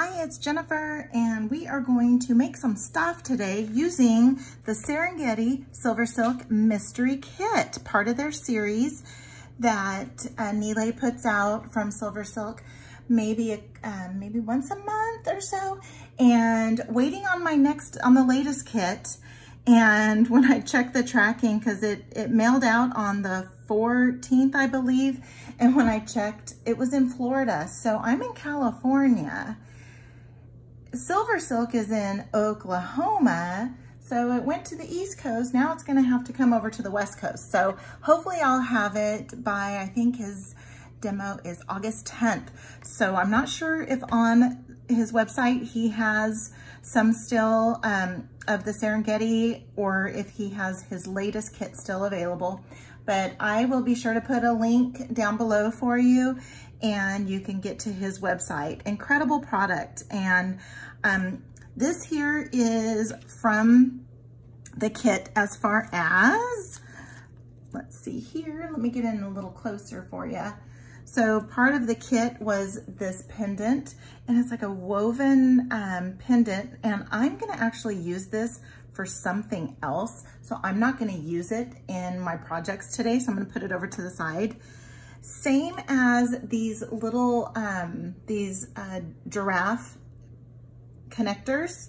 Hi, it's Jennifer, and we are going to make some stuff today using the Serengeti SilverSilk Mystery Kit, part of their series that Nile puts out from SilverSilk maybe once a month or so, and waiting on the latest kit. And when I checked the tracking, because it mailed out on the 14th, I believe, and when I checked, it was in Florida. So I'm in California. SilverSilk is in Oklahoma, so it went to the East Coast. Now it's gonna have to come over to the West Coast. So hopefully I'll have it by, I think his demo is August 10th. So I'm not sure if on his website he has some still of the Serengeti, or if he has his latest kit still available. But I will be sure to put a link down below for you, and you can get to his website. Incredible product. And this here is from the kit as far as, let's see here, let me get in a little closer for you. So part of the kit was this pendant, and it's like a woven pendant, and I'm gonna actually use this for something else. So I'm not gonna use it in my projects today, so I'm gonna put it over to the side. Same as these little, giraffe connectors.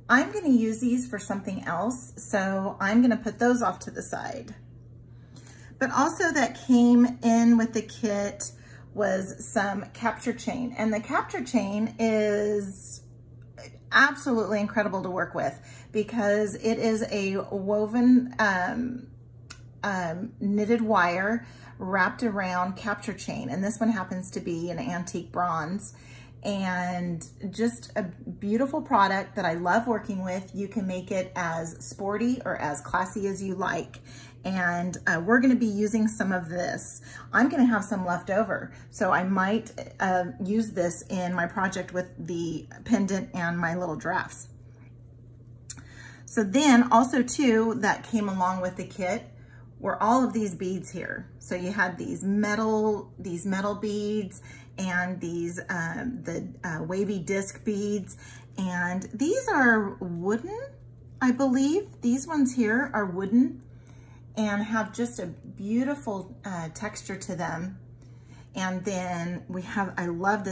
I'm gonna use these for something else, so I'm gonna put those off to the side. But also that came in with the kit was some capture chain. And the capture chain is absolutely incredible to work with because it is a woven knitted wire wrapped around capture chain. And this one happens to be an antique bronze. And just a beautiful product that I love working with. You can make it as sporty or as classy as you like. And we're gonna be using some of this. I'm gonna have some left over, so I might use this in my project with the pendant and my little giraffes. So then also too, that came along with the kit were all of these beads here. So you had these metal beads and these the wavy disc beads, and these are wooden, I believe. These ones here are wooden and have just a beautiful texture to them. And then we have, I love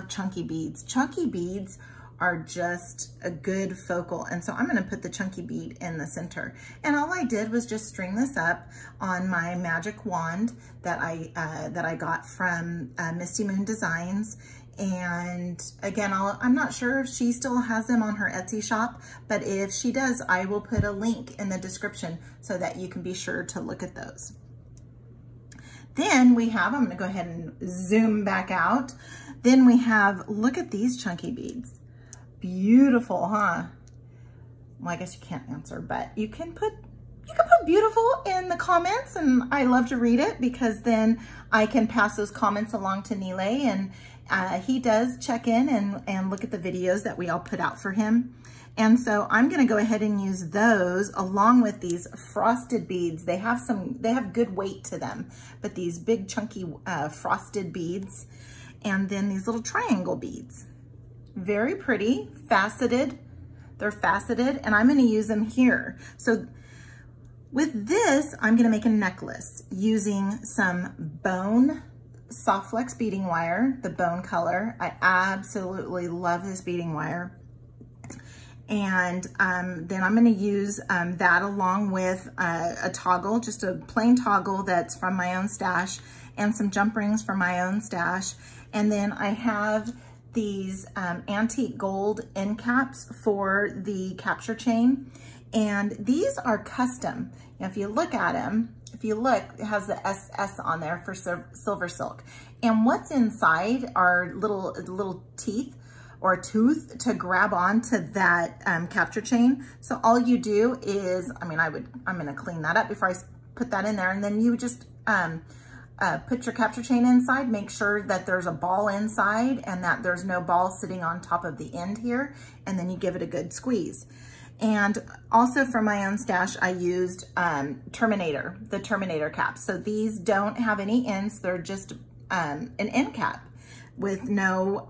chunky beads. Chunky beads are just a good focal. And so I'm gonna put the chunky bead in the center. And all I did was just string this up on my magic wand that I got from Misty Moon Designs. And again, I'm not sure if she still has them on her Etsy shop, but if she does, I will put a link in the description so that you can be sure to look at those. Then we have, I'm gonna go ahead and zoom back out. Then we have, look at these chunky beads. Beautiful, huh? Well, I guess you can't answer, but you can put beautiful in the comments, and I love to read it because then I can pass those comments along to Nile, and he does check in and look at the videos that we all put out for him. And so I'm gonna go ahead and use those along with these frosted beads. They have good weight to them, but these big chunky frosted beads, and then these little triangle beads. Very pretty, faceted. They're faceted, and I'm gonna use them here. So with this, I'm gonna make a necklace using some bone soft flex beading wire, the bone color. I absolutely love this beading wire. And then I'm gonna use that along with a toggle, just a plain toggle that's from my own stash, and some jump rings from my own stash. And then I have these antique gold end caps for the capture chain. And these are custom. Now, if you look at them, it has the SS on there for SilverSilk. And what's inside are little teeth or a tooth to grab onto that capture chain. So all you do is, I'm gonna clean that up before I put that in there, and then you just put your capture chain inside, make sure that there's a ball inside and that there's no ball sitting on top of the end here, and then you give it a good squeeze. And also for my own stash, I used the Terminator caps. So these don't have any ends, they're just an end cap with no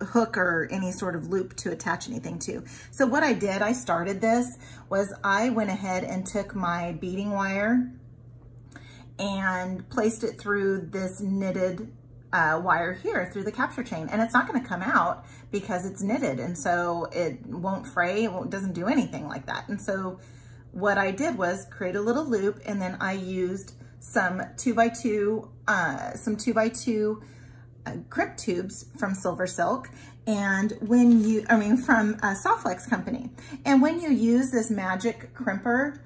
hook or any sort of loop to attach anything to. So what I did, I started this, was I went ahead and took my beading wire and placed it through this knitted wire here through the capture chain. And it's not gonna come out because it's knitted, and so it won't fray, it doesn't do anything like that. And so what I did was create a little loop, and then I used some 2x2 crimp tubes from SilverSilk, and from Softflex company. And when you use this magic crimper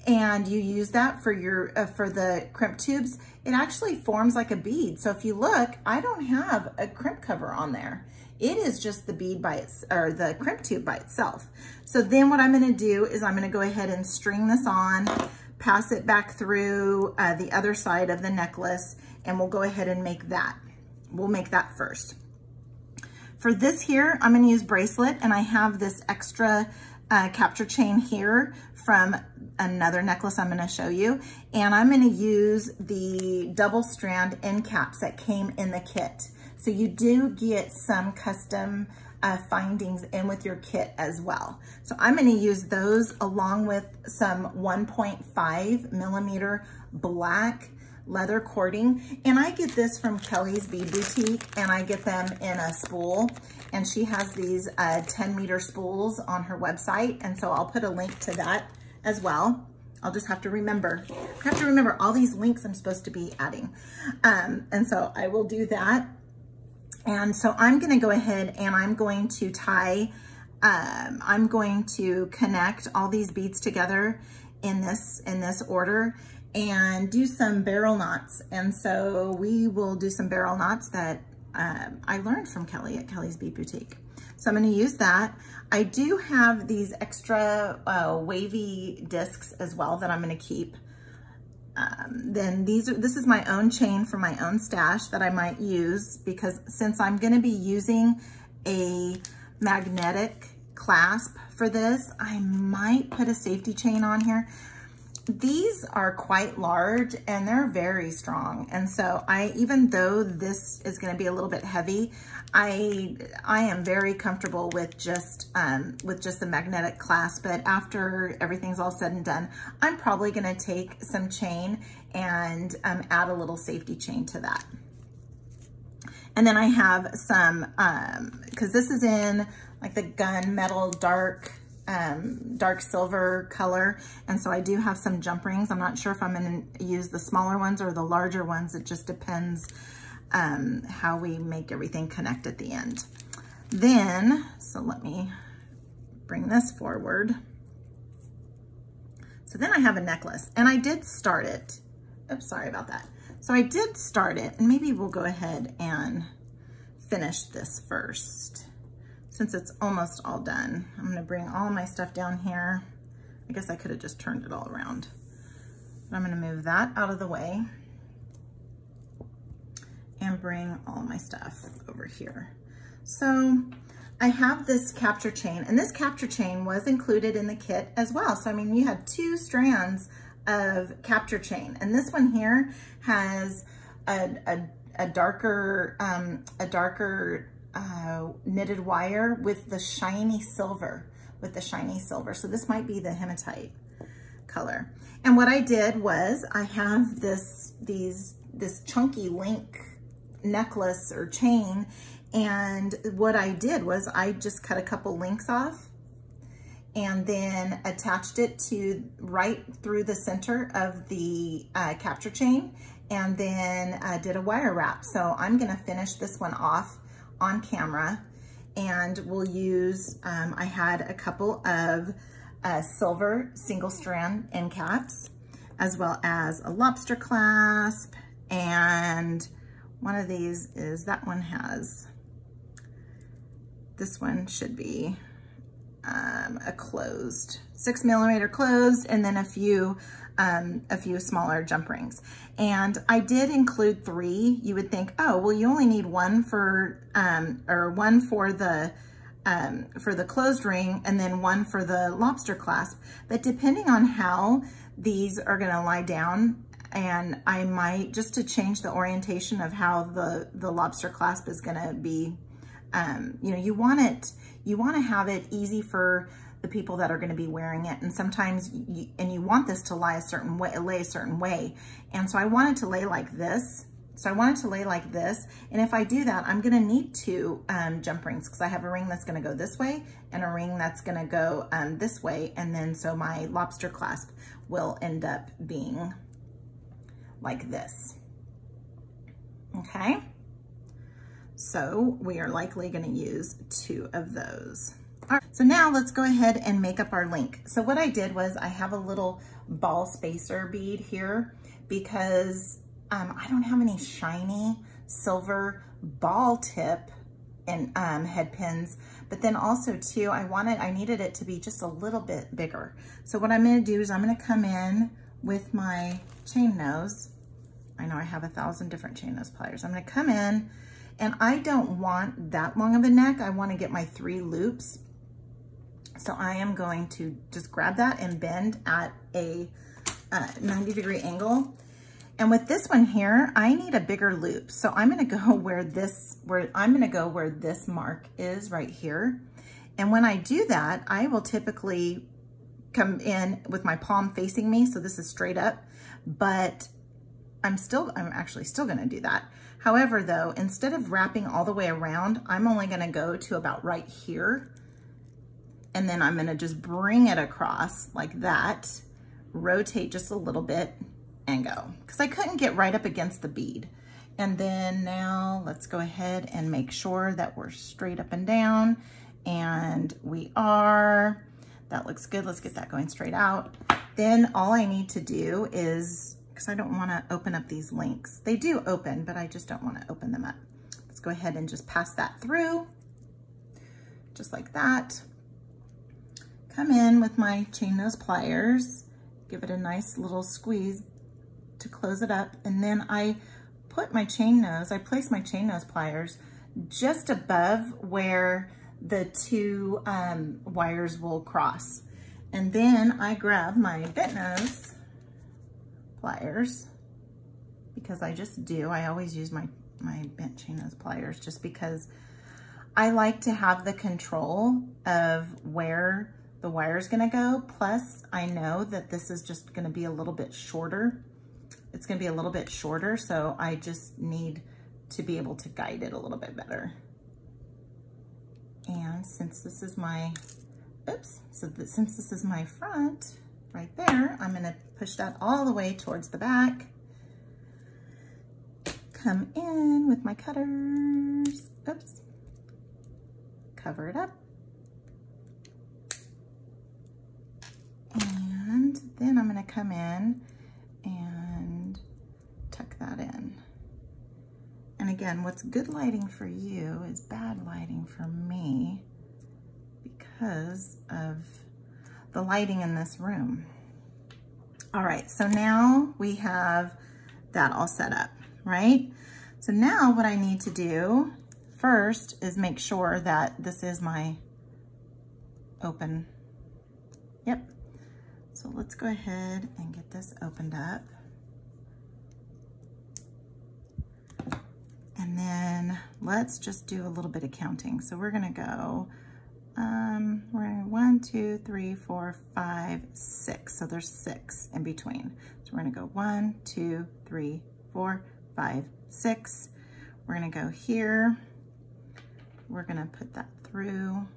and you use that for your for the crimp tubes, it actually forms like a bead. So if you look, I don't have a crimp cover on there. It is just the bead or the crimp tube by itself. So then what I'm gonna do is I'm gonna go ahead and string this on, pass it back through the other side of the necklace, and we'll go ahead and make that. We'll make that first. For this here, I'm gonna use Bracelet, and I have this extra capture chain here from another necklace I'm gonna show you. And I'm gonna use the double strand end caps that came in the kit. So you do get some custom findings in with your kit as well. So I'm gonna use those along with some 1.5 millimeter black leather cording. And I get this from Kelly's Bead Boutique, and I get them in a spool. And she has these 10-meter spools on her website. And so I'll put a link to that as well. I'll just have to remember. I have to remember all these links I'm supposed to be adding. And so I will do that. And so I'm gonna go ahead and I'm going to tie, I'm going to connect all these beads together in this order and do some barrel knots. And so we will do some barrel knots that I learned from Kelly at Kelly's Bead Boutique. So I'm gonna use that. I do have these extra wavy discs as well that I'm gonna keep. Then this is my own chain for my own stash that I might use, because since I'm gonna be using a magnetic clasp for this, I might put a safety chain on here. These are quite large and they're very strong. And so even though this is gonna be a little bit heavy, I am very comfortable with just the magnetic clasp. But after everything's all said and done, I'm probably gonna take some chain and add a little safety chain to that. And then I have some, cause this is in like the gunmetal dark silver color. And so I do have some jump rings. I'm not sure if I'm gonna use the smaller ones or the larger ones. It just depends how we make everything connect at the end. Then, so let me bring this forward. So then I have a necklace, and I did start it. Oops, sorry about that. So I did start it, and maybe we'll go ahead and finish this first. Since it's almost all done, I'm gonna bring all my stuff down here. I guess I could have just turned it all around. But I'm gonna move that out of the way and bring all my stuff over here. So I have this capture chain, and this capture chain was included in the kit as well. So I mean, you had 2 strands of capture chain, and this one here has a darker knitted wire with the shiny silver, So this might be the hematite color. And what I did was I have this chunky link necklace or chain, and what I did was I just cut a couple links off and then attached it to right through the center of the capture chain, and then did a wire wrap. So I'm gonna finish this one off on camera, and we'll use, I had a couple of silver single strand end caps, as well as a lobster clasp, and one of these is, that one has, this one should be a closed, 6 millimeter closed, and then a few smaller jump rings. And I did include 3. You would think, oh, well, you only need 1 for, or 1 for the closed ring, and then 1 for the lobster clasp. But depending on how these are gonna lie down And I might, just to change the orientation of how the lobster clasp is gonna be, you know, you wanna have it easy for the people that are gonna be wearing it. And sometimes, you want this to lay a certain way. And so I want it to lay like this. And if I do that, I'm gonna need two jump rings, because I have a ring that's gonna go this way and a ring that's gonna go this way. And then so my lobster clasp will end up being like this, okay? So we are likely gonna use two of those. All right, so now let's go ahead and make up our link. So what I did was I have a little ball spacer bead here because I don't have any shiny silver ball tip and head pins, but then also too, I needed it to be just a little bit bigger. So what I'm gonna do is I'm gonna come in with my chain nose. I know I have 1,000 different chain nose pliers. I'm gonna come in, and I don't want that long of a neck. I wanna get my 3 loops. So I am going to just grab that and bend at a 90-degree angle. And with this one here, I need a bigger loop. So I'm gonna go where this mark is right here. And when I do that, I will typically come in with my palm facing me. So this is straight up, but I'm actually still gonna do that. However though, instead of wrapping all the way around, I'm only gonna go to about right here. And then I'm gonna just bring it across like that, rotate just a little bit, and go, because I couldn't get right up against the bead. And then now let's go ahead and make sure that we're straight up and down, and we are. That looks good. Let's get that going straight out. Then all I need to do is, because I don't want to open up these links. They do open, but I just don't want to open them up. Let's go ahead and just pass that through, just like that. Come in with my chain nose pliers, give it a nice little squeeze to close it up, and then I place my chain nose pliers just above where the 2 wires will cross. And then I grab my bent nose pliers, because I just do. I always use my bent chain nose pliers just because I like to have the control of where the wire is gonna go. Plus, I know that this is just gonna be a little bit shorter. It's gonna be a little bit shorter, so I just need to be able to guide it a little bit better. And since this is my, since this is my front right there, I'm gonna push that all the way towards the back. Come in with my cutters, cover it up. And then I'm gonna come in and tuck that in. And again, what's good lighting for you is bad lighting for me because of the lighting in this room. All right, so now we have that all set up, right? So now what I need to do first is make sure that this is my open. Yep. So let's go ahead and get this opened up. And then let's just do a little bit of counting. So we're gonna go, we're gonna 1, 2, 3, 4, 5, 6. So there's 6 in between. So we're gonna go 1, 2, 3, 4, 5, 6. We're gonna go here. We're gonna put that through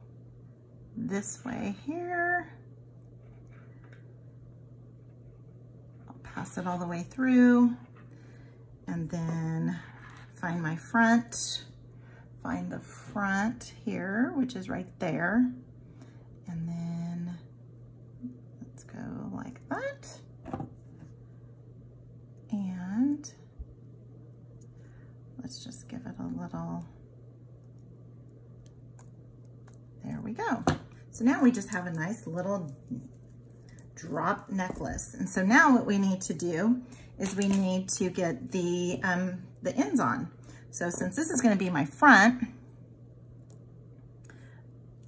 this way here. I'll pass it all the way through, and then find my front, find the front here, which is right there. And then let's go like that. And let's just give it a little, there we go. So now we just have a nice little drop necklace. And so now what we need to do is we need to get the ends on. So since this is going to be my front,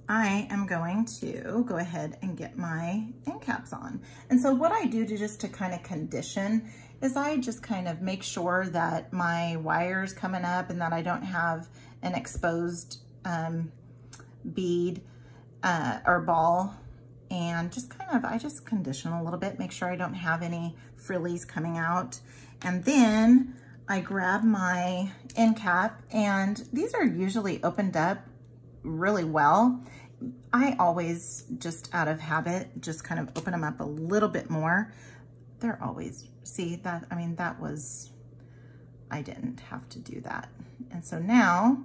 I am going to go ahead and get my end caps on. And so what I do just to kind of condition is I just kind of make sure that my wire's coming up and that I don't have an exposed bead or ball, and just kind of, I just condition a little bit, make sure I don't have any frillies coming out. And then I grab my end cap, and these are usually opened up really well. I always, just out of habit, just kind of open them up a little bit more. They're always, see that, I mean, that was, I didn't have to do that. And so now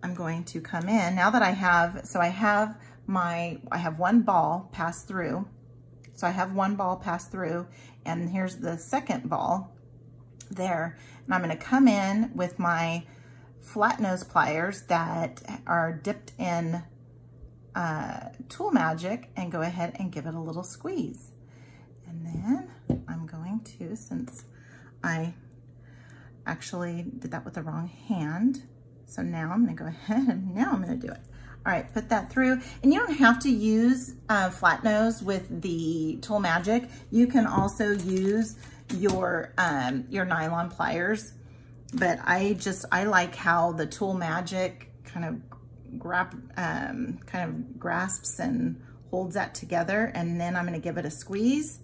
I'm going to come in, now that I have, so I have one ball pass through. So I have one ball pass through, and here's the second ball there. And I'm gonna come in with my flat nose pliers that are dipped in Tool Magic and go ahead and give it a little squeeze. And then I'm going to, since I actually did that with the wrong hand, so now I'm gonna go ahead and now I'm gonna do it. All right, put that through. And you don't have to use flat nose with the Tool Magic. You can also use your nylon pliers, but I like how the Tool Magic kind of grasps and holds that together. And then I'm gonna give it a squeeze.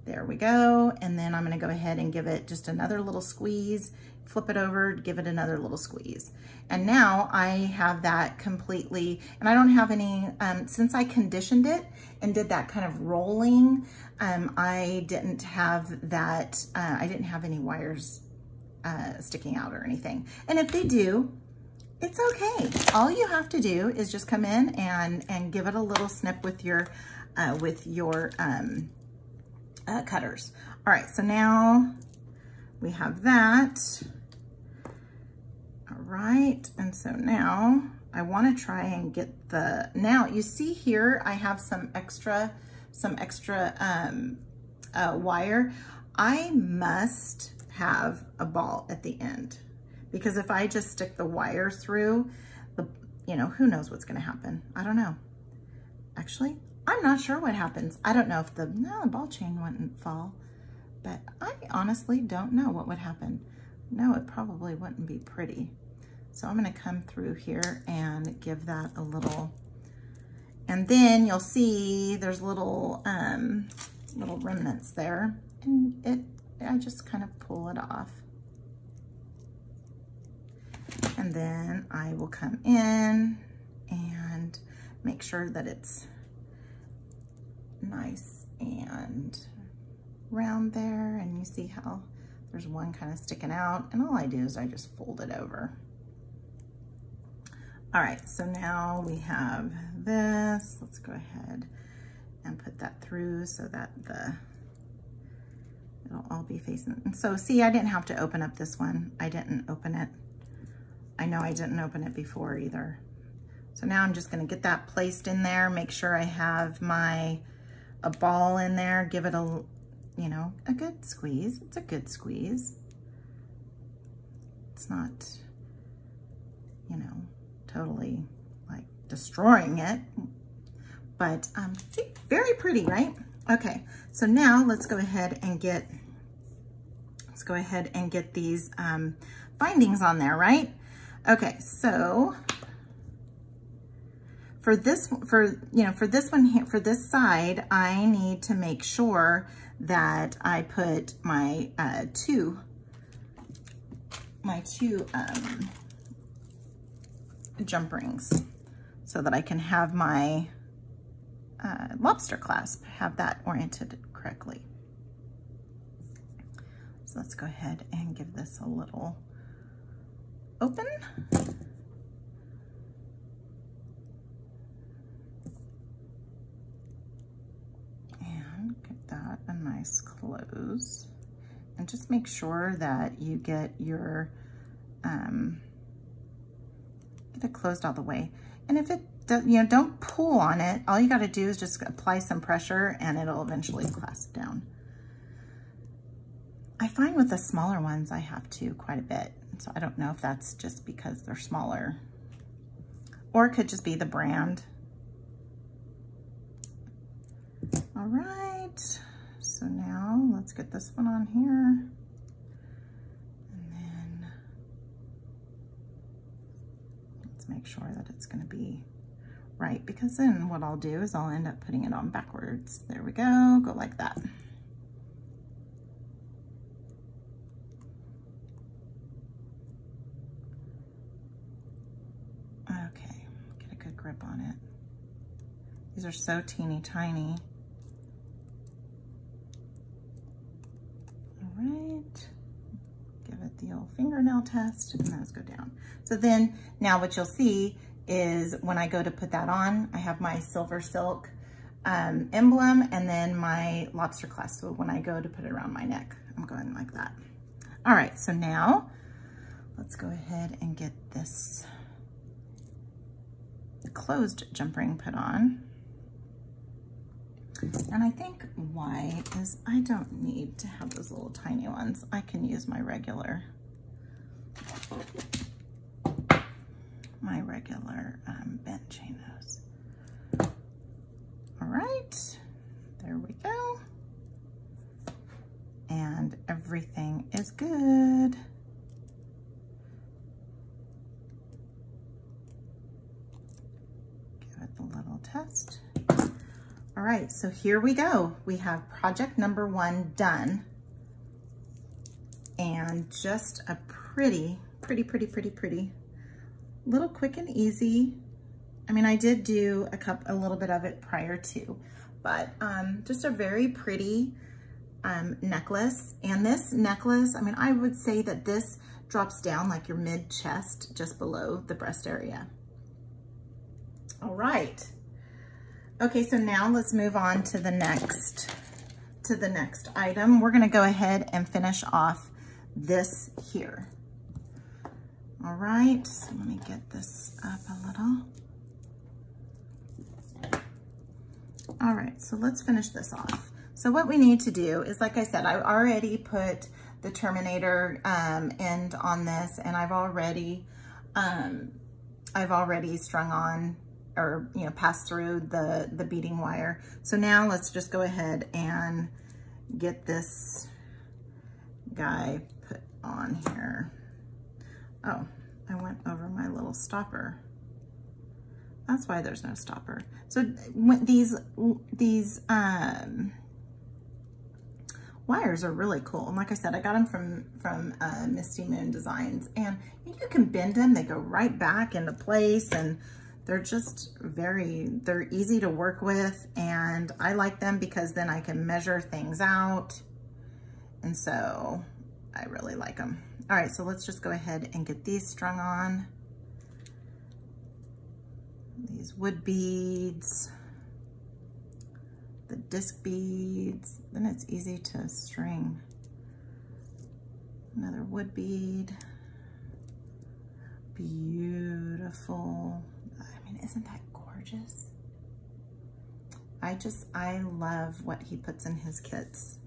There we go. And then I'm gonna go ahead and give it just another little squeeze, flip it over, give it another little squeeze. And now I have that completely, and I don't have any, since I conditioned it and did that kind of rolling, I didn't have that, I didn't have any wires sticking out or anything. And if they do, it's okay. All you have to do is just come in and give it a little snip with your cutters. All right, so now we have that. All right, and so now I want to try and get the, now you see here I have some extra wire. I must have a ball at the end, because if I just stick the wire through, who knows what's going to happen. I don't know. Actually, I'm not sure what happens. I don't know if the ball chain wouldn't fall, but I honestly don't know what would happen. No, it probably wouldn't be pretty. So I'm gonna come through here and give that a little, and then you'll see there's little remnants there, and I just kind of pull it off. And then I will come in and make sure that it's nice and round there, and you see how there's one kind of sticking out, and all I do is I just fold it over. All right, so now we have this. Let's go ahead and put that through so that it'll all be facing. And so see, I didn't have to open up this one. I didn't open it. I know I didn't open it before either. So now I'm just gonna get that placed in there, make sure I have a ball in there, give it a good squeeze. It's a good squeeze. It's not, totally like destroying it, but see, very pretty, right? Okay, so now let's go ahead and get these bindings on there, right? Okay, so for this one here, for this side, I need to make sure that I put my two jump rings so that I can have my lobster clasp, have that oriented correctly. So let's go ahead and give this a little open. And give that a nice close. And just make sure that you get your, get it closed all the way. And if it does, don't pull on it. All you got to do is just apply some pressure and it'll eventually clasp down. I find with the smaller ones, I have to quite a bit. So I don't know if that's just because they're smaller, or it could just be the brand. All right, so now let's get this one on here. And then let's make sure that it's gonna be right, because then what I'll do is I'll end up putting it on backwards. There we go, go like that. Okay, get a good grip on it. These are so teeny tiny. All right, give it the old fingernail test and those go down. So then now what you'll see is when I go to put that on, I have my SilverSilk emblem and then my lobster clasp. So when I go to put it around my neck, I'm going like that. All right, so now let's go ahead and get this closed jump ring put on. And I think why is I don't need to have those little tiny ones. I can use my regular bent chain nose. All right, there we go. And everything is good. Give it the little test. All right, so here we go. We have project number 1 done. And just a pretty, little quick and easy. I mean, I did do a little bit of it prior to, but just a very pretty necklace. And this necklace, I mean, I would say that this drops down like your mid chest, just below the breast area. All right. Okay, so now let's move on to the next item. We're gonna go ahead and finish off this here. All right, so let me get this up a little. All right, so let's finish this off. So what we need to do is, like I said, I already put the terminator end on this, and I've already strung on, or passed through the beading wire. So now let's just go ahead and get this guy put on here. Oh, I went over my little stopper. That's why there's no stopper. So when these wires are really cool. And like I said, I got them from Misty Moon Designs, and you can bend them. They go right back into place, and they're just they're easy to work with, and I like them because then I can measure things out. And so I really like them. All right, so let's just go ahead and get these strung on. These wood beads, the disc beads, then it's easy to string. Another wood bead. Beautiful. I mean, isn't that gorgeous? I love what he puts in his kits.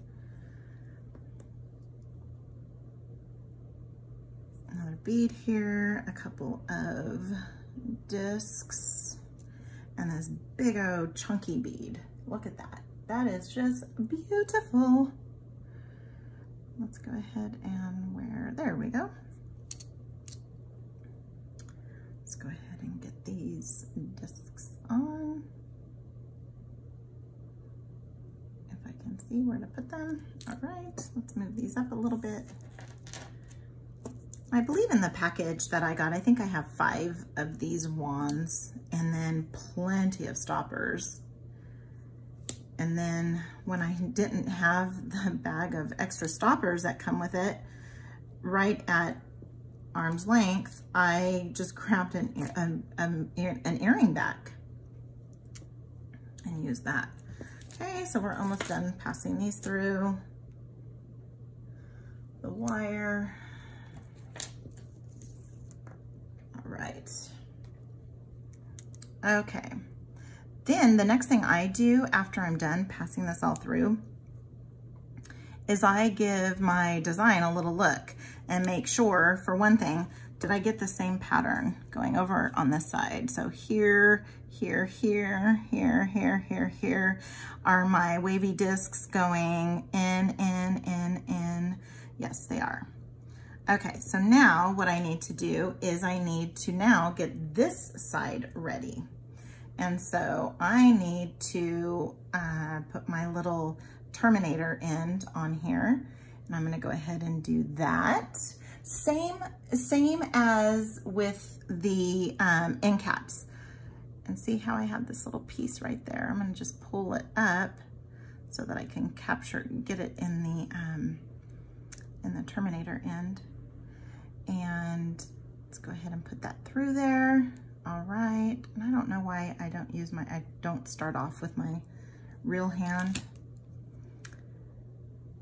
Another bead here, a couple of discs, and this big old chunky bead. Look at that. That is just beautiful. Let's go ahead and there we go. Let's go ahead and get these discs on. If I can see where to put them. All right, let's move these up a little bit. I believe in the package that I got, I think I have 5 of these wands and then plenty of stoppers. And then when I didn't have the bag of extra stoppers that come with it, right at arm's length, I just grabbed an earring back and used that. Okay, so we're almost done passing these through the wire. All right. Okay. Then the next thing I do after I'm done passing this all through is I give my design a little look and make sure, for one thing, did I get the same pattern going over on this side? So here, here, here, here, here, here, here are my wavy discs going in. Yes, they are. Okay, so now what I need to do is I need to now get this side ready. And so I need to put my little terminator end on here. And I'm gonna go ahead and do that. Same as with the end caps. And see how I have this little piece right there? I'm gonna just pull it up so that I can get it in the terminator end. And let's go ahead and put that through there. All right, and I don't know why I don't start off with my real hand,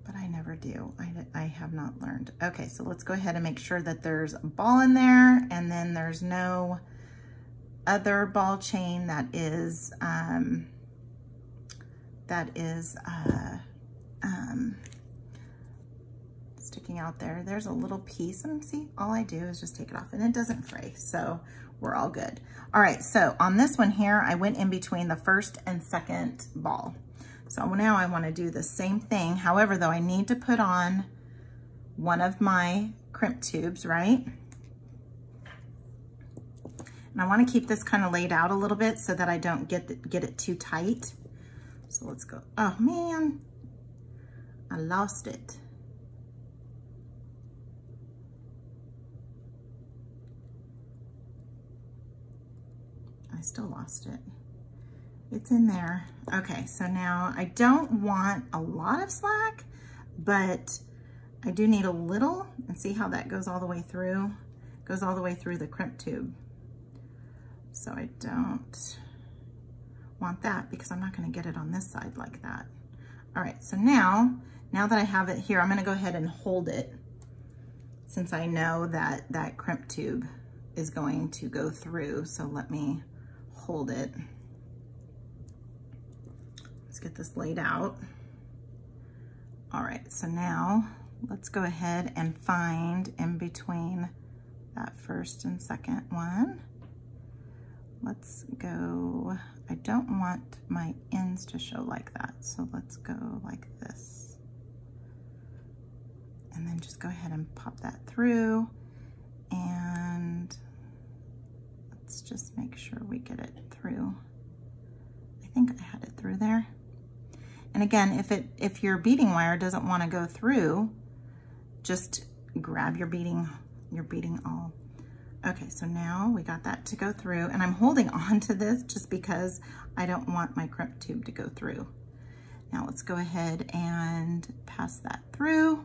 but I never do. I have not learned. Okay, so let's go ahead and make sure that there's a ball in there, and then there's no other ball chain that is sticking out there. There's a little piece, and see, all I do is just take it off, and it doesn't fray, so we're all good. All right, so on this one here, I went in between the first and second ball. So now I want to do the same thing. However, though, I need to put on one of my crimp tubes, right? And I want to keep this kind of laid out a little bit so that I don't get it too tight. So let's go. Oh man, I lost it. I still lost it. It's in there. Okay, so now I don't want a lot of slack, but I do need a little, and see how that goes all the way through? Goes all the way through the crimp tube. So I don't want that because I'm not gonna get it on this side like that. All right, so now that I have it here, I'm gonna go ahead and hold it since I know that that crimp tube is going to go through. So let me hold it. Let's get this laid out. All right, so now let's go ahead and find in between that first and second one. Let's go, I don't want my ends to show like that, so let's go like this. And then just go ahead and pop that through, and let's just make sure we get it through. I think I had it through there. And again, if your beading wire doesn't want to go through, just grab your beading awl. Okay, so now we got that to go through, and I'm holding on to this just because I don't want my crimp tube to go through. Now let's go ahead and pass that through.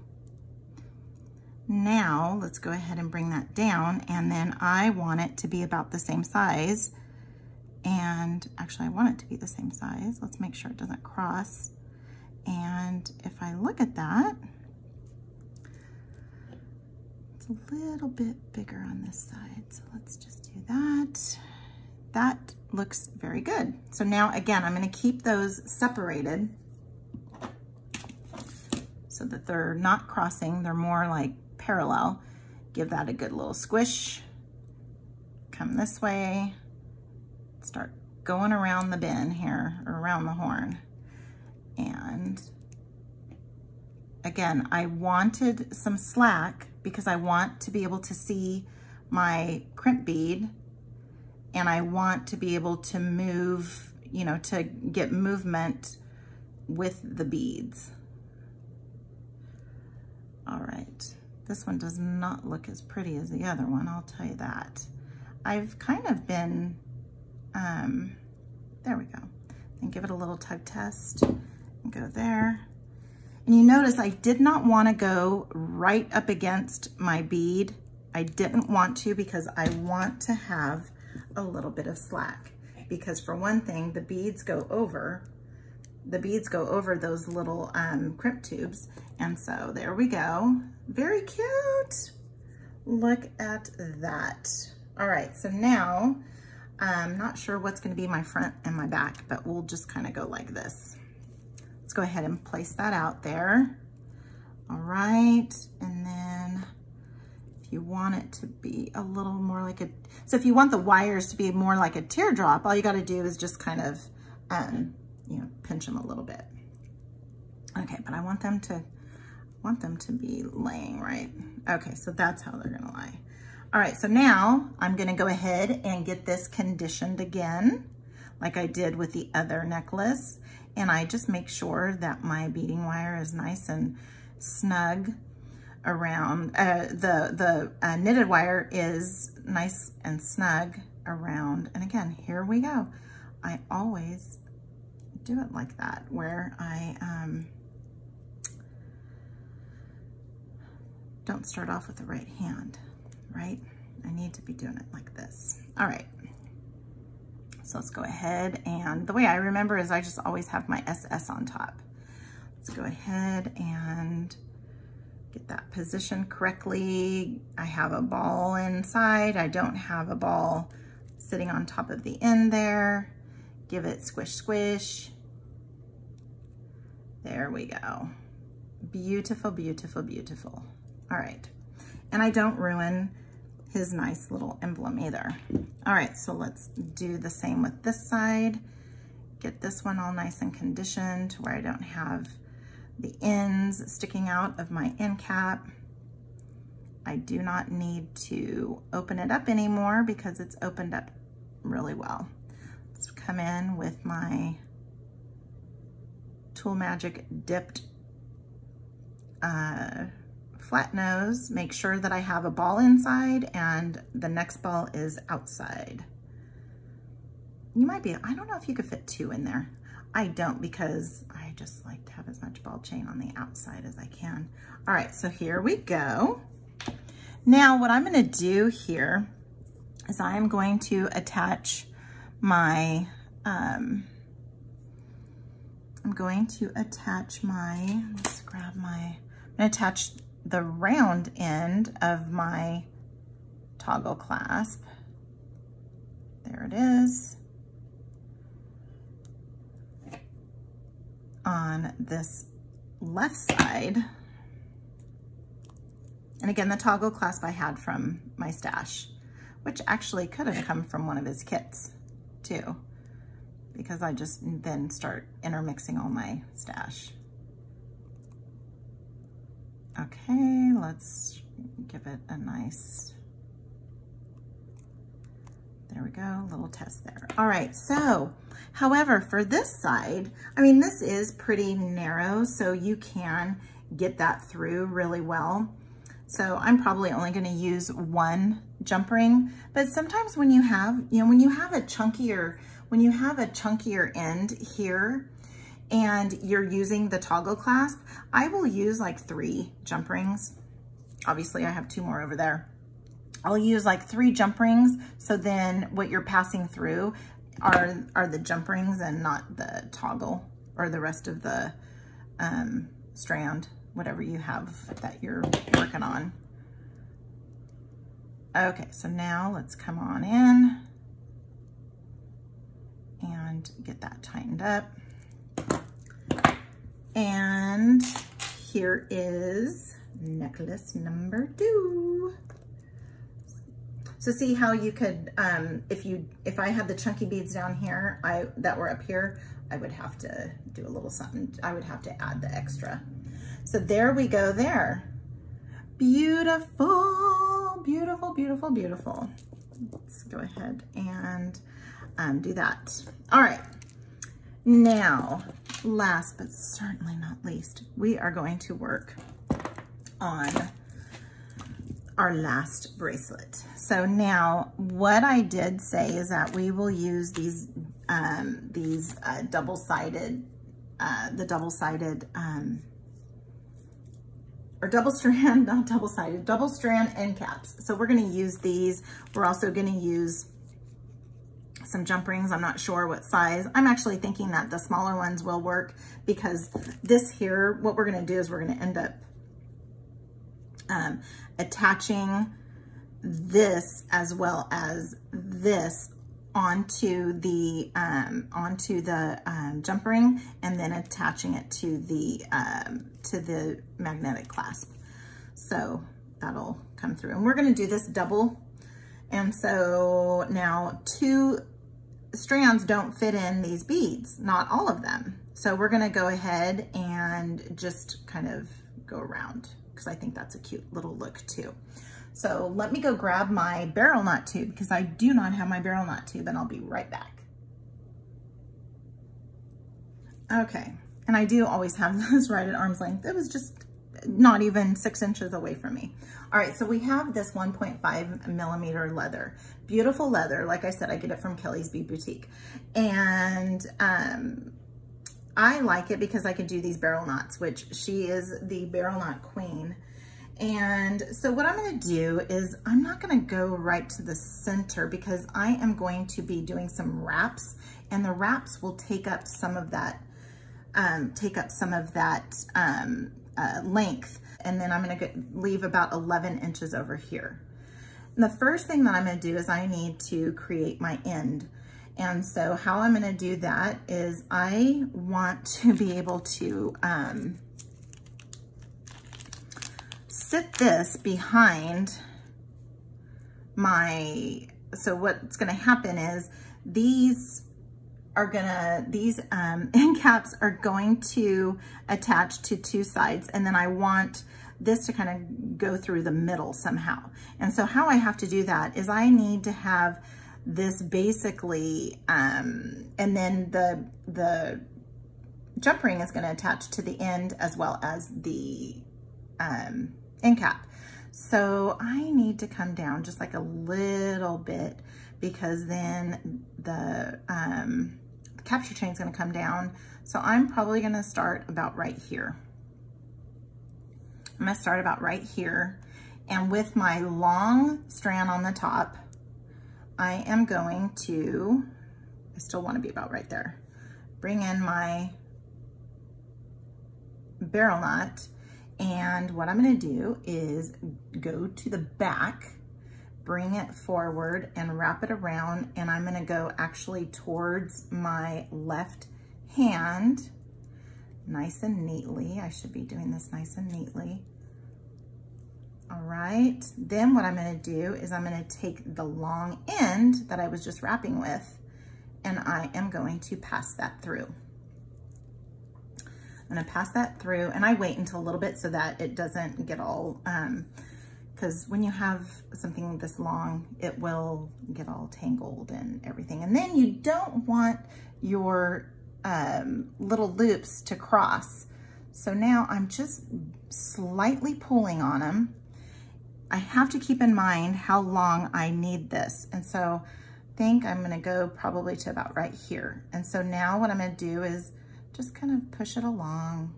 Now let's go ahead and bring that down, and then I want it to be about the same size. And actually I want it to be the same size. Let's make sure it doesn't cross. And if I look at that, it's a little bit bigger on this side. So let's just do that. That looks very good. So now again, I'm gonna keep those separated so that they're not crossing. They're more like parallel. Give that a good little squish. Come this way. Start going around the bend here, or around the horn. And again, I wanted some slack because I want to be able to see my crimp bead, and I want to be able to move, you know, to get movement with the beads. All right, this one does not look as pretty as the other one, I'll tell you that. I've kind of been, there we go. And give it a little tug test and go there. And you notice I did not want to go right up against my bead. I didn't want to because I want to have a little bit of slack, because for one thing, the beads go over those little crimp tubes. And so there we go. Very cute. Look at that. All right, so now I'm not sure what's going to be my front and my back, but we'll just kind of go like this. Let's go ahead and place that out there. All right, and then if if you want it to be a little more like so if you want the wires to be more like a teardrop, all you got to do is just kind of, you know, pinch them a little bit. Okay, but I want them to be laying right. Okay, so that's how they're gonna lie. All right, so now I'm gonna go ahead and get this conditioned again, like I did with the other necklace. And I just make sure that my beading wire is nice and snug around, the knitted wire is nice and snug around. And again, here we go. I always do it like that, where I don't start off with the right hand, right? I need to be doing it like this. All right. So let's go ahead, and the way I remember is I just always have my SS on top. Let's go ahead and get that positioned correctly. I have a ball inside. I don't have a ball sitting on top of the end there. Give it squish, squish. There we go. Beautiful, beautiful, beautiful. All right, and I don't ruin his nice little emblem either. All right, so let's do the same with this side. Get this one all nice and conditioned to where I don't have the ends sticking out of my end cap. I do not need to open it up anymore because it's opened up really well. Let's come in with my Tool Magic dipped flat nose, make sure that I have a ball inside and the next ball is outside. You might be, I don't know if you could fit 2 in there. I don't, because I just like to have as much ball chain on the outside as I can. All right, so here we go. Now what I'm gonna do here is I am going to attach my, let's grab my, I'm gonna attach the round end of my toggle clasp. There it is. On this left side. And again, the toggle clasp I had from my stash, which actually could have come from one of his kits too, because I just then start intermixing all my stash. Okay, let's give it a nice, there we go, little test there. All right, so, however, for this side, I mean, this is pretty narrow, so you can get that through really well. So I'm probably only gonna use 1 jump ring, but sometimes when you have, you know, when you have a chunkier end here, and you're using the toggle clasp, I will use like 3 jump rings. Obviously I have 2 more over there. I'll use like 3 jump rings, so then what you're passing through are the jump rings and not the toggle or the rest of the strand, whatever you have that you're working on. Okay, so now let's come on in and get that tightened up. And here is necklace number 2. So see how you could, if I had the chunky beads down here, that were up here, I would have to do a little something. I would have to add the extra. So there we go there. Beautiful, beautiful, beautiful, beautiful. Let's go ahead and do that. All right. Now, last but certainly not least, we are going to work on our last bracelet. So now what I did say is that we will use these double-sided, or double strand, not double-sided, double strand end caps. So we're gonna use these. We're also gonna use some jump rings. I'm not sure what size. I'm actually thinking that the smaller ones will work, because this here, what we're gonna do is we're gonna end up attaching this as well as this onto the jump ring, and then attaching it to the magnetic clasp. So that'll come through. And we're gonna do this double. And so now 2 strands don't fit in these beads, not all of them. So we're gonna go ahead and just kind of go around because I think that's a cute little look too. So let me go grab my barrel knot tube because I do not have my barrel knot tube, and I'll be right back. Okay, and I do always have this right at arm's length. It was just not even 6 inches away from me. All right, so we have this 1.5 millimeter leather. Beautiful leather. Like I said, I get it from Kelly's Bead Boutique. And I like it because I can do these barrel knots, which she is the barrel knot queen. And so what I'm gonna do is I'm not gonna go right to the center because I am going to be doing some wraps, and the wraps will take up some of that, length. And then I'm gonna leave about 11 inches over here. And the first thing that I'm gonna do is I need to create my end. And so how I'm gonna do that is I want to be able to sit this behind my, so what's gonna happen is these end caps are going to attach to 2 sides, and then I want this to kind of go through the middle somehow. And so how I have to do that is I need to have this basically, and then the jump ring is going to attach to the end as well as the end cap. So I need to come down just like a little bit because then the capture chain is going to come down. So I'm probably going to start about right here. I'm going to start about right here. And with my long strand on the top, I am going to, I still want to be about right there, bring in my barrel knot. And what I'm going to do is go to the back, bring it forward and wrap it around, and I'm gonna go actually towards my left hand, nice and neatly. I should be doing this nice and neatly. All right, then what I'm gonna do is I'm gonna take the long end that I was just wrapping with, and I am going to pass that through. I'm gonna pass that through, and I wait until a little bit so that it doesn't get all, because when you have something this long, it will get all tangled and everything. And then you don't want your little loops to cross. So now I'm just slightly pulling on them. I have to keep in mind how long I need this. And so I think I'm gonna go probably to about right here. And so now what I'm gonna do is just kind of push it along.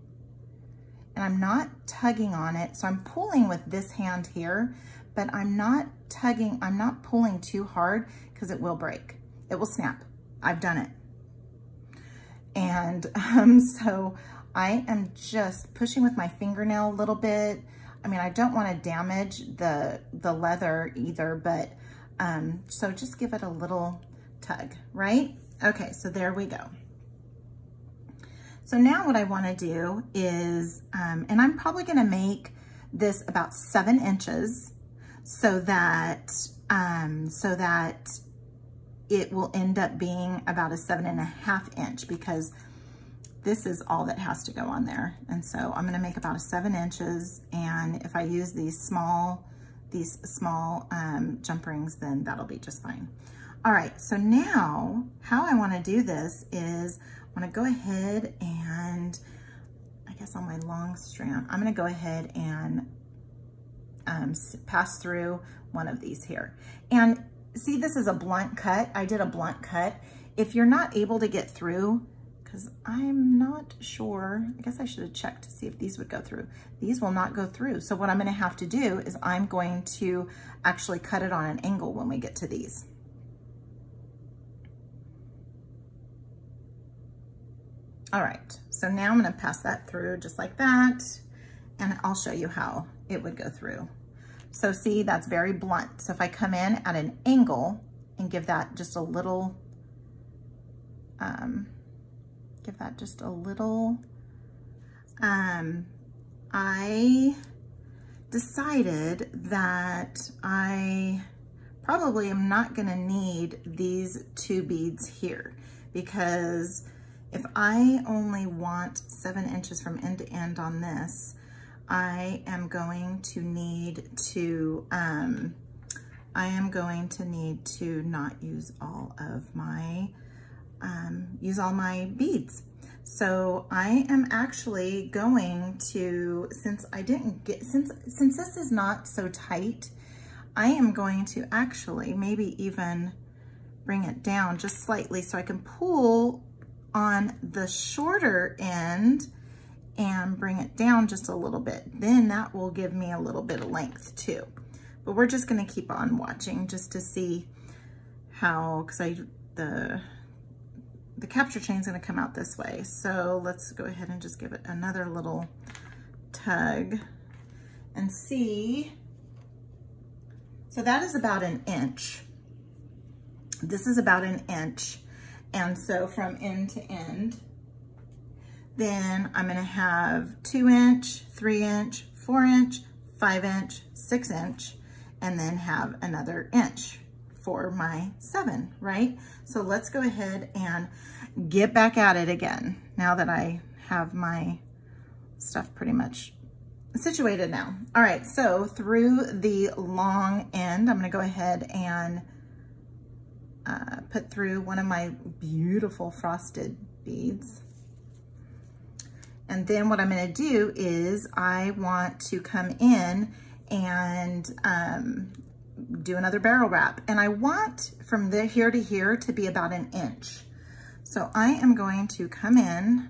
And I'm not tugging on it. So I'm pulling with this hand here, but I'm not tugging, I'm not pulling too hard because it will break. It will snap. I've done it. And so I am just pushing with my fingernail a little bit. I mean, I don't want to damage the leather either, but so just give it a little tug, right? Okay, so there we go. So now what I want to do is, and I'm probably going to make this about 7 inches so that it will end up being about a 7.5 inch because this is all that has to go on there. And so I'm going to make about a 7 inches. And if I use these small jump rings, then that'll be just fine. All right. So now how I want to do this is I want to go ahead and I guess on my long strand, I'm going to go ahead and pass through one of these here. And see, this is a blunt cut. I did a blunt cut. If you're not able to get through, because I'm not sure, I guess I should have checked to see if these would go through. These will not go through. So what I'm going to have to do is I'm going to actually cut it on an angle when we get to these. All right, so now I'm gonna pass that through just like that, and I'll show you how it would go through. So see, that's very blunt. So if I come in at an angle and give that just a little, I decided that I probably am not gonna need these 2 beads here, because if I only want 7 inches from end to end on this, I am going to need to not use all of my, use all my beads. So I am actually going to, since this is not so tight, I am going to actually maybe even bring it down just slightly so I can pull on the shorter end and bring it down just a little bit. Then that will give me a little bit of length too. But we're just gonna keep on watching just to see how, because the capture chain is gonna come out this way. So let's go ahead and just give it another little tug and see. So that is about 1 inch. This is about 1 inch. And so from end to end, then I'm gonna have 2 inch, 3 inch, 4 inch, 5 inch, 6 inch, and then have another inch for my 7, right? So let's go ahead and get back at it again now that I have my stuff pretty much situated now. All right, so through the long end, I'm gonna go ahead and put through one of my beautiful frosted beads. And then what I'm gonna do is I want to come in and do another barrel wrap. And I want from here to here to be about 1 inch. So I am going to come in,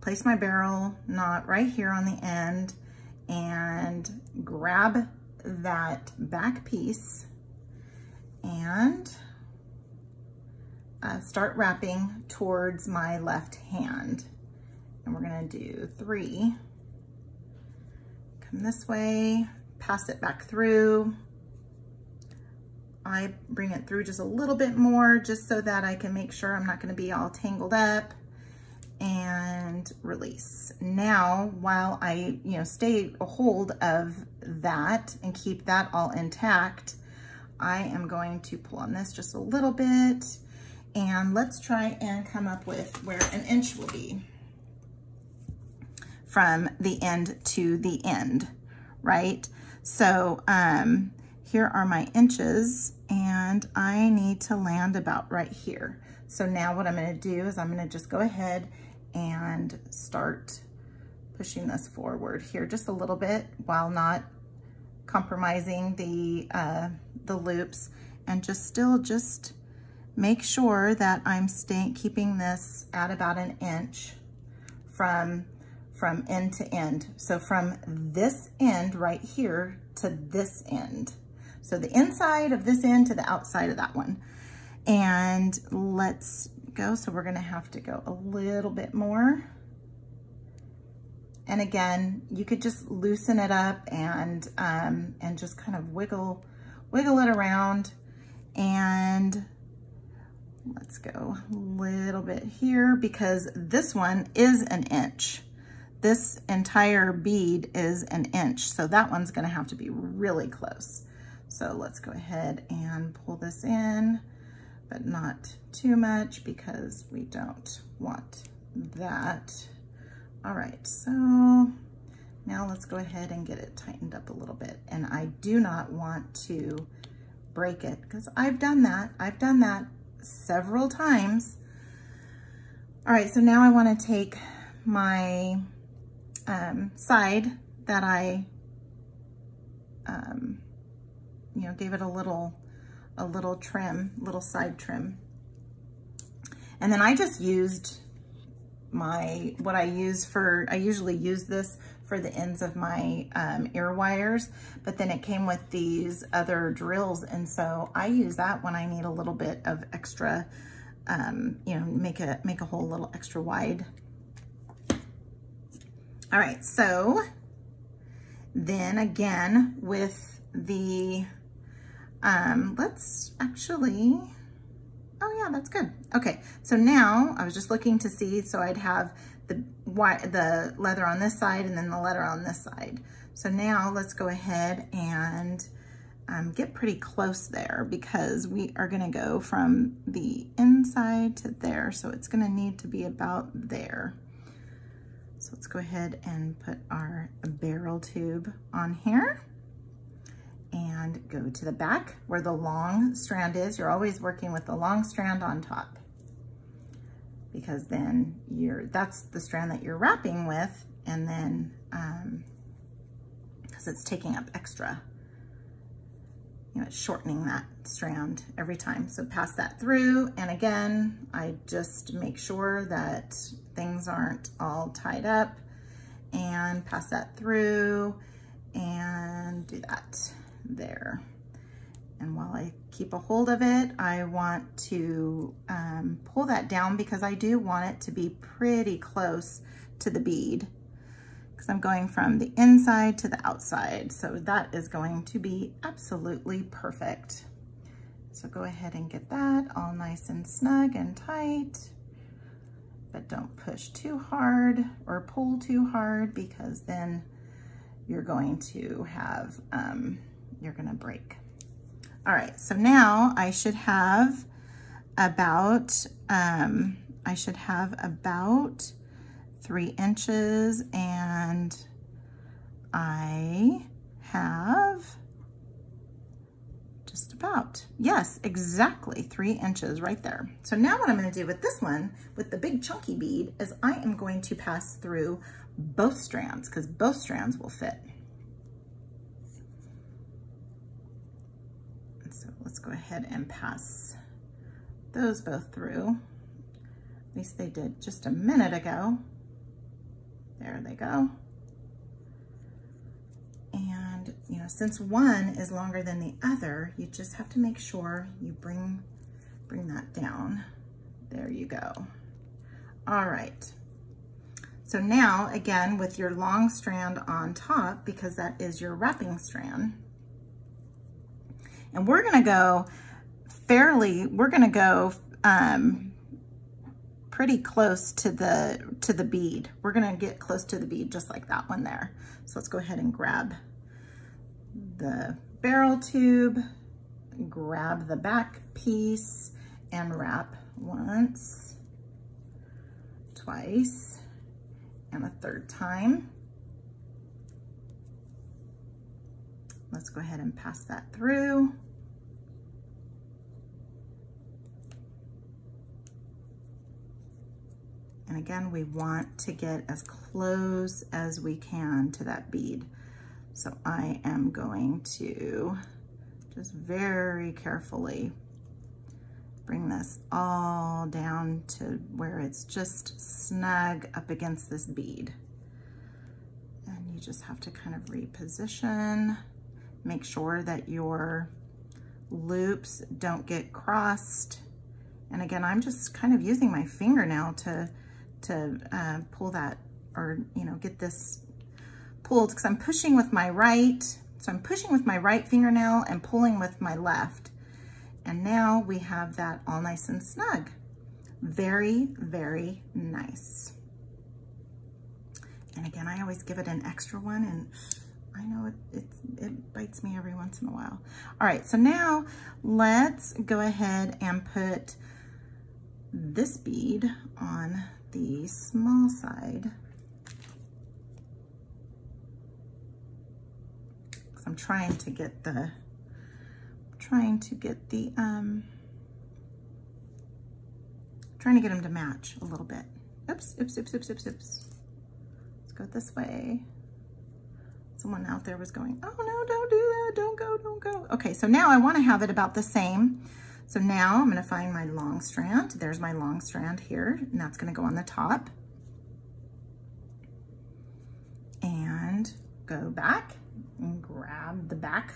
place my barrel knot right here on the end and grab that back piece and start wrapping towards my left hand. And we're gonna do 3. Come this way, pass it back through. I bring it through just a little bit more just so that I can make sure I'm not gonna be all tangled up, and release. Now, while I, stay a hold of that and keep that all intact, I am going to pull on this just a little bit, and let's try and come up with where 1 inch will be from the end to the end, right? So here are my inches, and I need to land about right here. So now what I'm gonna do is I'm gonna just go ahead and start pushing this forward here just a little bit while not compromising the loops, and just make sure that I'm keeping this at about 1 inch from end to end. So from this end right here to this end. So the inside of this end to the outside of that one. And let's go. So we're gonna have to go a little bit more. And again, you could just loosen it up and just kind of wiggle it around. And let's go a little bit here, because this one is 1 inch. This entire bead is 1 inch. So that one's gonna have to be really close. So let's go ahead and pull this in, but not too much because we don't want that. All right, so now let's go ahead and get it tightened up a little bit. And I do not want to break it because I've done that. I've done that several times. All right, so now I want to take my side that I, gave it a little trim, little side trim. And then I just used I usually use this for the ends of my ear wires, but then it came with these other drills. And so I use that when I need a little bit of extra, make a hole a little extra wide. All right, so then again with the, let's actually, oh yeah, that's good. Okay, so now I was just looking to see, so I'd have the leather on this side and then the leather on this side. So now let's go ahead and get pretty close there, because we are gonna go from the inside to there. So it's gonna need to be about there. So let's go ahead and put our barrel tube on here and go to the back where the long strand is. You're always working with the long strand on top, because then that's the strand that you're wrapping with, and then because it's taking up extra, you know, it's shortening that strand every time. So pass that through, and again, I just make sure that things aren't all tied up, and pass that through and do that there. And while I keep a hold of it, I want to pull that down, because I do want it to be pretty close to the bead, because I'm going from the inside to the outside. So that is going to be absolutely perfect. So go ahead and get that all nice and snug and tight, but don't push too hard or pull too hard, because then you're going to have, you're gonna break. All right, so now I should have about 3 inches, and I have just about, yes, exactly 3 inches right there. So now what I'm gonna do with this one, with the big chunky bead, is I am going to pass through both strands, because both strands will fit. So let's go ahead and pass those both through. At least they did just a minute ago. There they go. And, you know, since one is longer than the other, you just have to make sure you bring that down. There you go. All right. So now, again, with your long strand on top, because that is your wrapping strand, and we're gonna go pretty close to the bead. We're gonna get close to the bead, just like that one there. So let's go ahead and grab the barrel tube, grab the back piece, and wrap once, twice, and a third time. Let's go ahead and pass that through. And again, we want to get as close as we can to that bead. So I am going to just very carefully bring this all down to where it's just snug up against this bead. And you just have to kind of reposition. Make sure that your loops don't get crossed. And again, I'm just kind of using my fingernail to pull that, or, you know, get this pulled, because I'm pushing with my right. So I'm pushing with my right fingernail and pulling with my left. And now we have that all nice and snug. Very, very nice. And again, I always give it an extra one, and I know it bites me every once in a while. All right, so now let's go ahead and put this bead on the small side. So I'm trying to get them to match a little bit. Oops, oops, oops, oops, oops, oops. Let's go this way. Someone out there was going, oh no, don't do that, don't go, don't go. Okay, so now I wanna have it about the same. So now I'm gonna find my long strand. There's my long strand here, and that's gonna go on the top. And go back and grab the back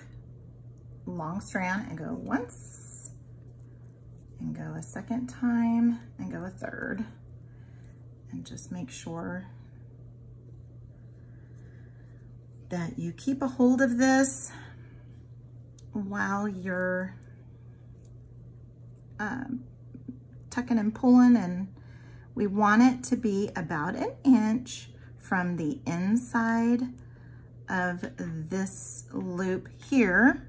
long strand and go once, and go a second time, and go a third. And just make sure that you keep a hold of this while you're tucking and pulling, and We want it to be about an inch from the inside of this loop here.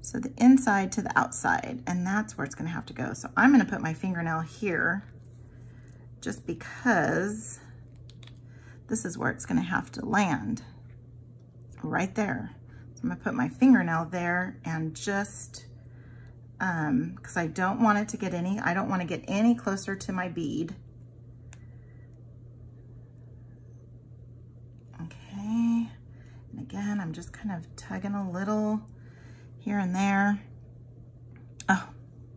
So the inside to the outside, and that's where it's gonna have to go. So I'm gonna put my fingernail here just because this is where it's gonna have to land, right there. So I'm gonna put my fingernail there and just, because I don't want it to get any, I don't wanna get any closer to my bead. Okay, and again, I'm just kind of tugging a little here and there. Oh,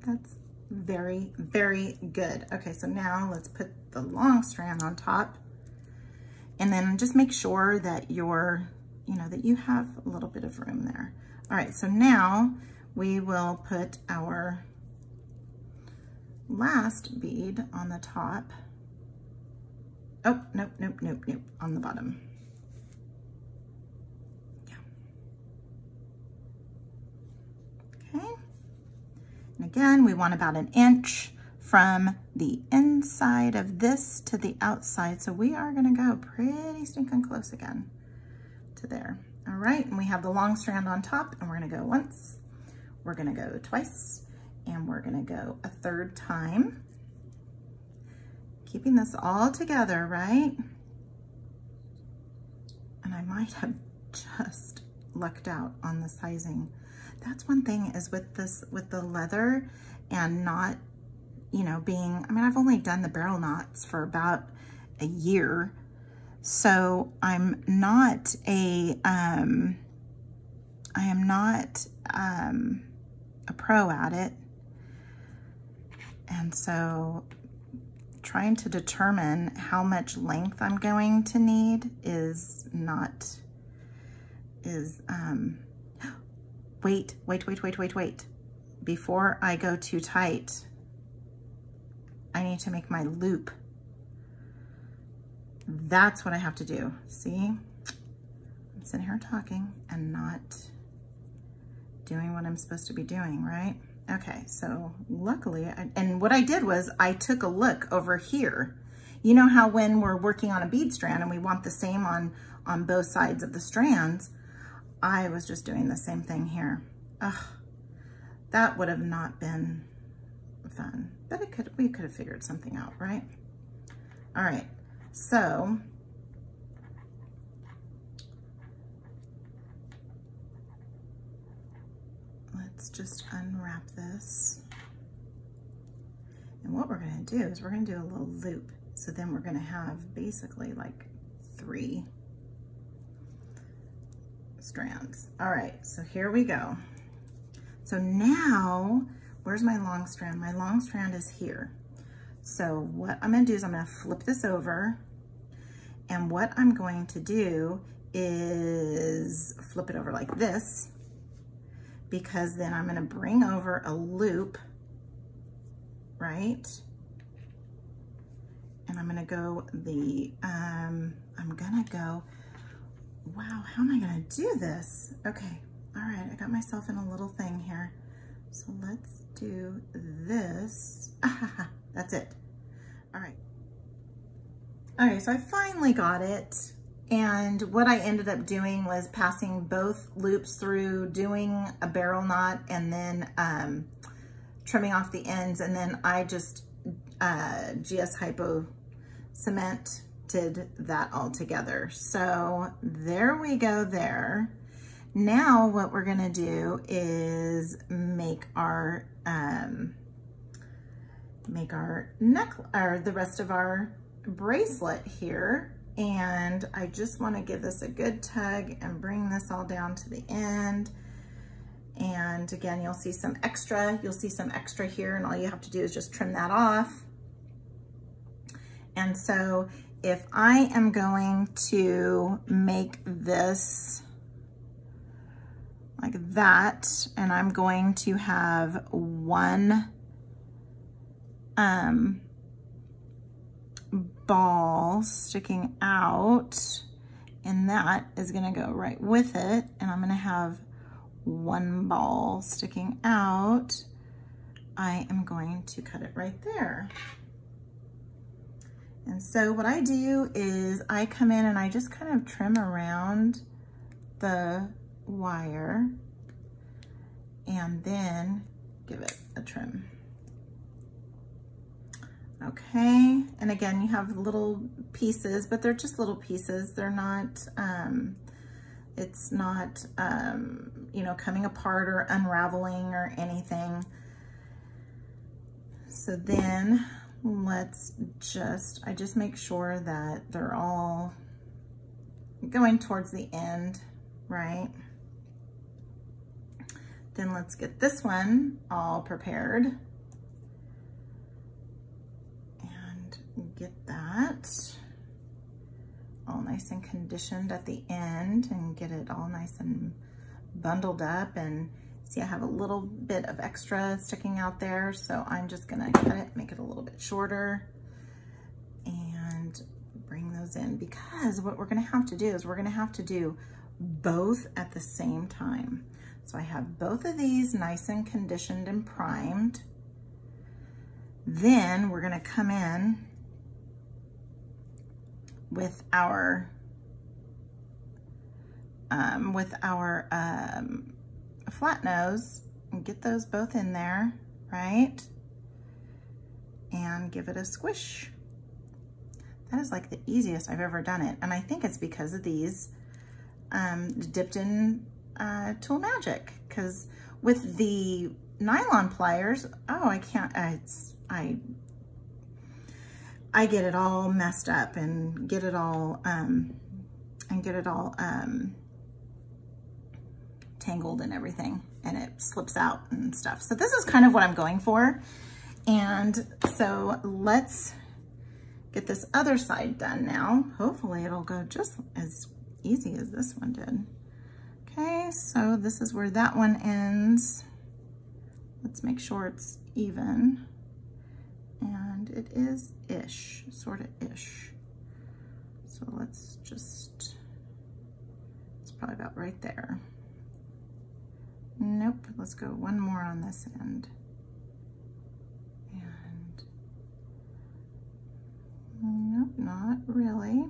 that's very, very good. Okay, so now let's put the long strand on top, and then just make sure that you're, that you have a little bit of room there. All right, so now we will put our last bead on the top. Oh, nope, nope, nope, nope, on the bottom. Yeah. Okay. And again, we want about an inch from the inside of this to the outside. So we are gonna go pretty stinking close again to there. All right, and we have the long strand on top, and we're gonna go once, we're gonna go twice, and we're gonna go a third time. Keeping this all together, right? And I might have just lucked out on the sizing. That's one thing is with this, with the leather and not, being, I mean, I've only done the barrel knots for about a year. So I'm not a, I am not a pro at it. And so trying to determine how much length I'm going to need is not, wait. Before I go too tight, I need to make my loop. That's what I have to do. See, I'm sitting here talking and not doing what I'm supposed to be doing, right? Okay, so luckily, and what I did was I took a look over here. You know how when we're working on a bead strand and we want the same on both sides of the strands, I was just doing the same thing here. Ugh, that would have not been fun, but we could have figured something out, right? All right, so let's just unwrap this. And what we're gonna do is we're gonna do a little loop. So then we're gonna have basically like 3 strands. All right, so here we go. So now, where's my long strand? My long strand is here. So what I'm gonna do is I'm gonna flip this over, and what I'm going to do is flip it over like this, because then I'm gonna bring over a loop, right? And I'm gonna go wow, how am I gonna do this? Okay, all right, I got myself in a little thing here. So let's do this. That's it. All right. Okay, so I finally got it. And what I ended up doing was passing both loops through, doing a barrel knot, and then trimming off the ends. And then I just GS Hypo cemented that all together. So there we go there. Now what we're gonna do is make our neck, or the rest of our bracelet here. And I just wanna give this a good tug and bring this all down to the end. And again, you'll see some extra here, and all you have to do is just trim that off. And so if I am going to make this like that, and I'm going to have one ball sticking out, and that is gonna go right with it, and I'm gonna have one ball sticking out, I am going to cut it right there. And so what I do is I come in and I just kind of trim around the wire and then give it a trim. Okay, and again, you have little pieces, but they're just little pieces. They're not, it's not, you know, coming apart or unraveling or anything. So then let's just, I just make sure that they're all going towards the end, right? Then let's get this one all prepared and get that all nice and conditioned at the end and get it all nice and bundled up. And see, I have a little bit of extra sticking out there, so I'm just gonna cut it, make it a little bit shorter and bring those in, because what we're gonna have to do is we're gonna have to do both at the same time. So I have both of these nice and conditioned and primed. Then we're gonna come in with our flat nose and get those both in there, right? And give it a squish. That is like the easiest I've ever done it. And I think it's because of these dipped in Tool Magic, because with the nylon pliers, oh, I can't, I get it all messed up and get it all tangled and everything, and it slips out and stuff. So this is kind of what I'm going for. And so let's get this other side done now. Hopefully it'll go just as easy as this one did. Okay, so this is where that one ends. Let's make sure it's even. And it is ish, sort of ish. So let's just, it's probably about right there. Nope, let's go one more on this end. And nope, not really.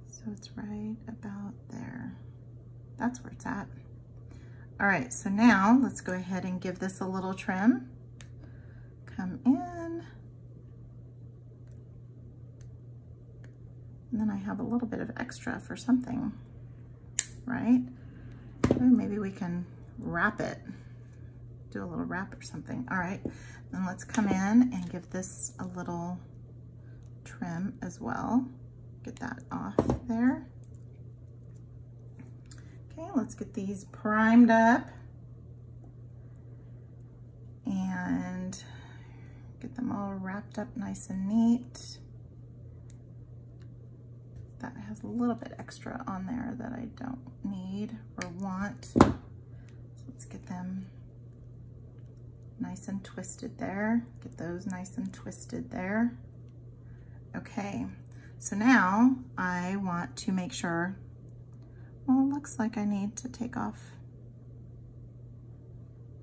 So it's right about there. That's where it's at. All right, so now let's go ahead and give this a little trim. Come in. And then I have a little bit of extra for something, right? Or maybe we can wrap it, do a little wrap or something. All right, then let's come in and give this a little trim as well. Get that off there. Okay, let's get these primed up and get them all wrapped up nice and neat. That has a little bit extra on there that I don't need or want. So let's get them nice and twisted there. Get those nice and twisted there. Okay, so now I want to make sure, well, it looks like I need to take off.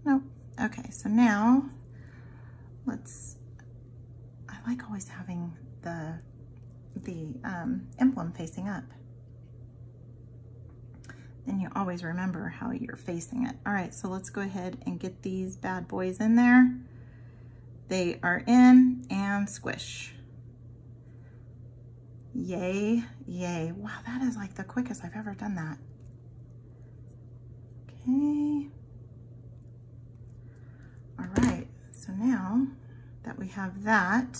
Nope. Okay, so now let's, I like always having the emblem facing up. Then you always remember how you're facing it. All right, so let's go ahead and get these bad boys in there. They are in and squish. Yay, yay. Wow, that is like the quickest I've ever done that. Okay. All right, so now that we have that,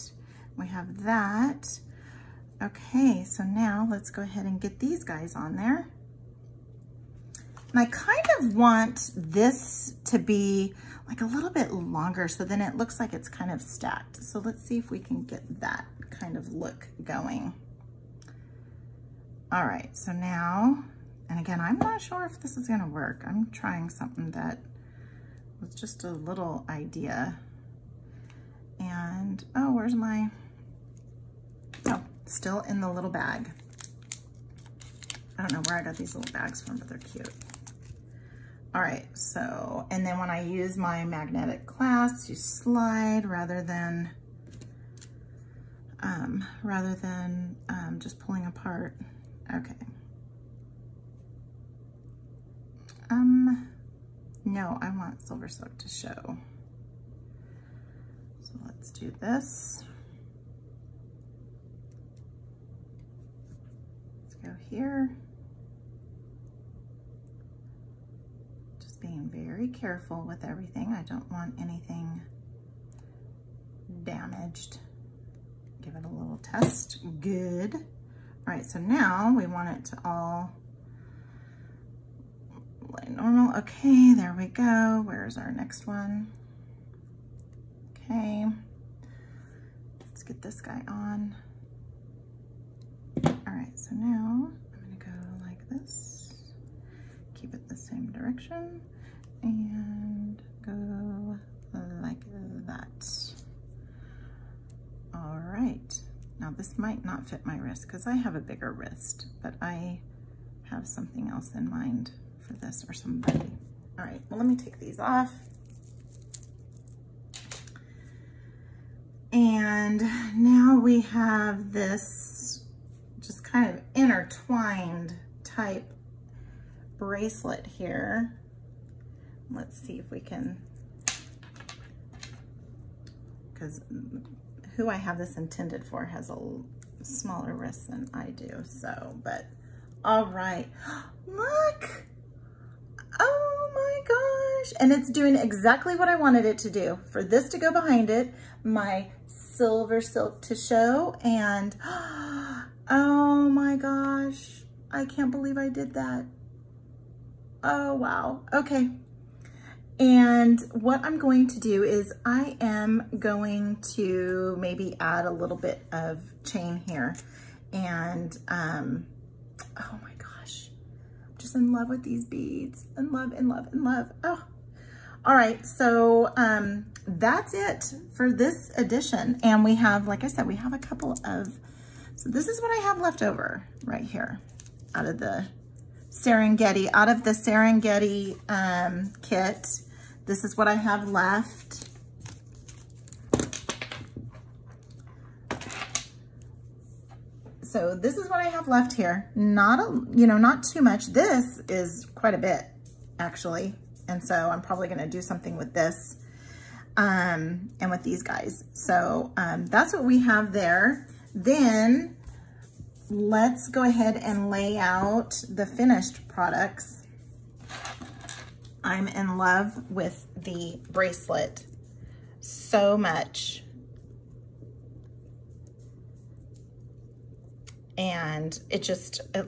okay, so now let's go ahead and get these guys on there. And I kind of want this to be like a little bit longer, so then it looks like it's kind of stacked. So let's see if we can get that kind of look going. All right, so now, and again, I'm not sure if this is gonna work. I'm trying something that was just a little idea. And, oh, where's my, oh, still in the little bag. I don't know where I got these little bags from, but they're cute. All right, so, and then when I use my magnetic clasp to slide rather than rather than just pulling apart. Okay. No, I want SilverSilk to show. So let's do this. Let's go here. Just being very careful with everything. I don't want anything damaged. Give it a little test. Good. All right, so now we want it to all lay normal. Okay, there we go. Where's our next one? Okay, let's get this guy on. All right, so now I'm gonna go like this. Keep it the same direction and go like that. All right, now this might not fit my wrist because I have a bigger wrist, but I have something else in mind for this or somebody. All right, well, let me take these off. And now we have this just kind of intertwined type bracelet here. Let's see if we can, because who I have this intended for has a smaller wrist than I do, so, but all right. Look, oh my gosh. And it's doing exactly what I wanted it to do. For this to go behind it, my SilverSilk to show, and oh my gosh, I can't believe I did that. Oh, wow. Okay. And what I'm going to do is I am going to maybe add a little bit of chain here. And, oh my gosh, I'm just in love with these beads. In love, in love, in love. Oh, all right. So, that's it for this edition. And we have, like I said, we have a couple of, so this is what I have left over right here out of the Serengeti, kit. This is what I have left. So this is what I have left here. Not too much. This is quite a bit, actually. And so I'm probably gonna do something with this and with these guys. So that's what we have there. Then let's go ahead and lay out the finished products. I'm in love with the bracelet so much. And it just, I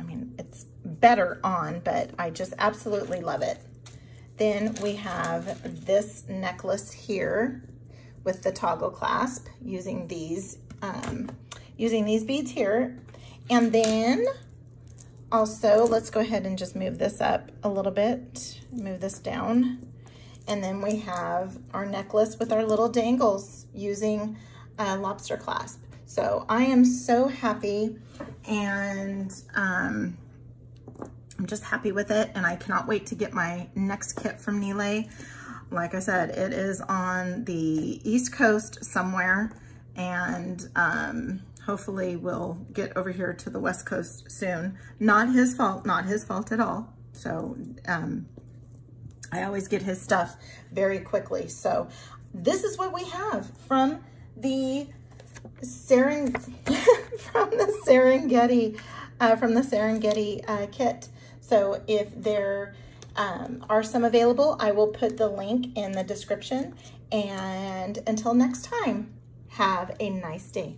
mean, it's better on, but I just absolutely love it. Then we have this necklace here with the toggle clasp using these beads here. And then also, let's go ahead and just move this up a little bit, move this down. And then we have our necklace with our little dangles using a lobster clasp. So I am so happy, and I'm just happy with it. And I cannot wait to get my next kit from Nile. Like I said, it is on the East Coast somewhere, and hopefully we'll get over here to the West Coast soon. Not his fault at all. So I always get his stuff very quickly. So this is what we have from the Serengeti kit. So if there are some available, I will put the link in the description. And until next time, have a nice day.